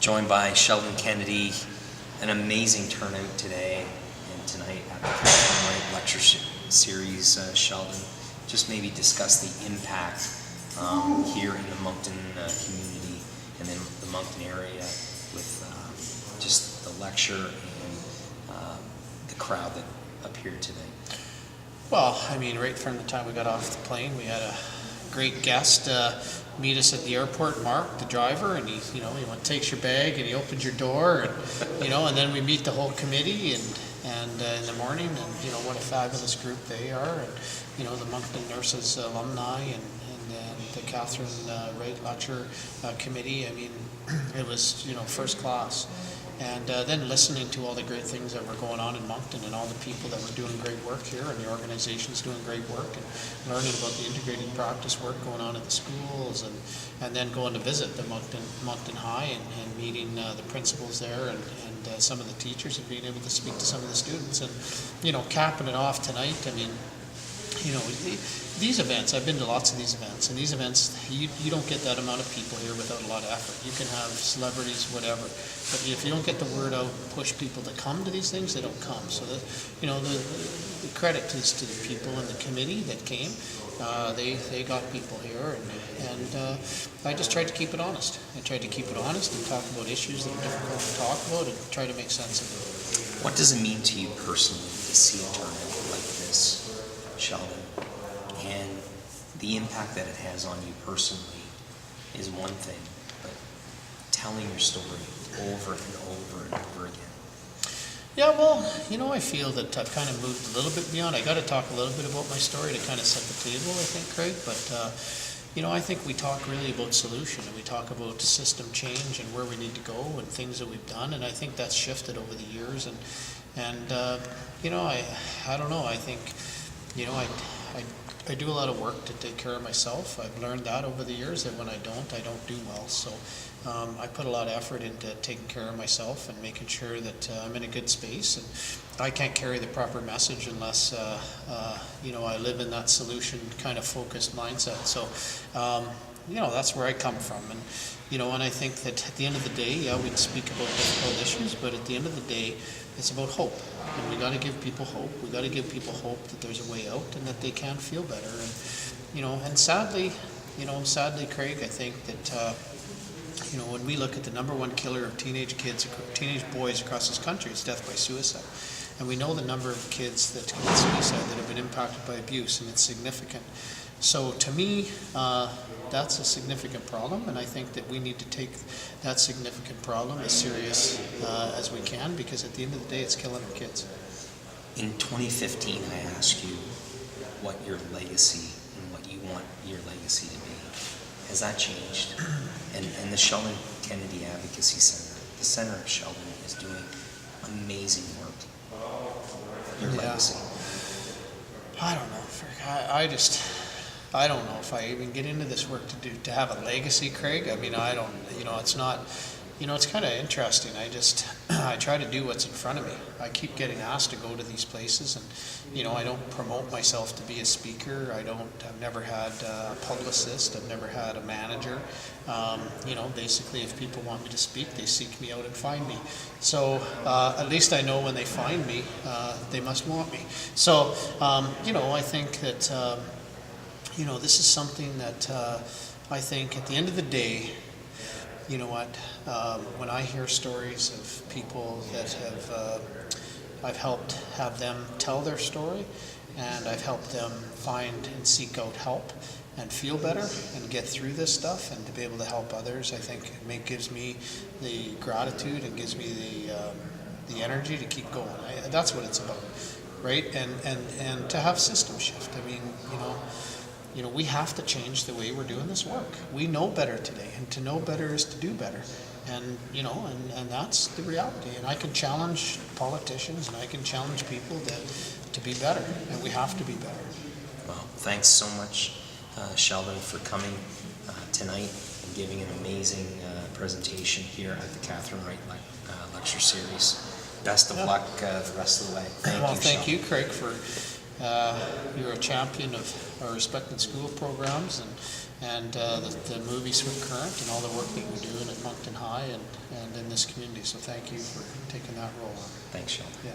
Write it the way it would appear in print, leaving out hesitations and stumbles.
joined by Sheldon Kennedy. An amazing turnout today and tonight at the Katherine Wright lecture series. Sheldon, just maybe discuss the impact here in the Moncton community and then the Moncton area with just the lecture and the crowd that appeared today. Well, I mean, right from the time we got off the plane, we had a great guest meet us at the airport, Mark, the driver, and he takes your bag and he opens your door, and and then we meet the whole committee and in the morning, and what a fabulous group they are, and the Moncton Nurses alumni and the Katherine Wright lecture committee. I mean, it was first class. And then listening to all the great things that were going on in Moncton and all the people that were doing great work here and the organizations doing great work, and learning about the integrated practice work going on at the schools, and then going to visit the Moncton High and meeting the principals there and some of the teachers, and being able to speak to some of the students, and capping it off tonight. I mean, these events, I've been to lots of these events, and these events, you don't get that amount of people here without a lot of effort. You can have celebrities, whatever, but if you don't get the word out, push people to come to these things, they don't come. So the credit is to the people in the committee that came. They got people here, and I just tried to keep it honest. I tried to keep it honest and talk about issues that are difficult to talk about and try to make sense of it. What does it mean to you personally to see a turnout like this, Sheldon? And the impact that it has on you personally is one thing, but telling your story over and over and over again. Yeah, well, I feel that I've kind of moved a little bit beyond. I got to talk a little bit about my story to kind of set the table, I think, Craig. But I think we talk really about solution, and we talk about system change and where we need to go and things that we've done, and I think that's shifted over the years. And I don't know. I think I do a lot of work to take care of myself. I've learned that over the years, that when I don't do well. So I put a lot of effort into taking care of myself and making sure that I'm in a good space. And I can't carry the proper message unless I live in that solution kind of focused mindset. So that's where I come from. And I think that at the end of the day, yeah, we speak about difficult issues, but at the end of the day, it's about hope. And we got to give people hope. We got to give people hope that there's a way out and that they can feel better. And sadly, Craig, I think that when we look at the number one killer of teenage boys across this country, it's death by suicide. And we know the number of kids that commit suicide that have been impacted by abuse, and it's significant. So to me, that's a significant problem, and I think that we need to take that significant problem as serious as we can, because at the end of the day, it's killing our kids. In 2015, I asked you what your legacy and what you want your legacy to be. Has that changed? And the Sheldon Kennedy Advocacy Center, the Center of Sheldon, is doing amazing work. Your legacy. I don't know. I don't know if I even get into this work to have a legacy, Craig. I mean, I don't. It's not. It's kind of interesting. I try to do what's in front of me. I keep getting asked to go to these places, and I don't promote myself to be a speaker. I've never had a publicist. I've never had a manager. Basically, if people want me to speak, they seek me out and find me. So at least I know when they find me, they must want me. So I think that this is something that I think at the end of the day, when I hear stories of people that I've helped have them tell their story, and I've helped them find and seek out help and feel better and get through this stuff and to be able to help others, I think it gives me the gratitude and gives me the energy to keep going. That's what it's about, right? And to have system shift. I mean, we have to change the way we're doing this work. We know better today, and to know better is to do better. And and that's the reality. And I can challenge politicians, and I can challenge people to be better, and we have to be better. Well, thanks so much, Sheldon, for coming tonight and giving an amazing presentation here at the Katherine Wright lecture series. Best of luck the rest of the way. Thank you, Craig, for you're a champion of our Respect in School programs and the movie Swim Current and all the work that you're doing at Moncton High, and in this community. So thank you for taking that role on. Thanks, Sheldon. Yeah.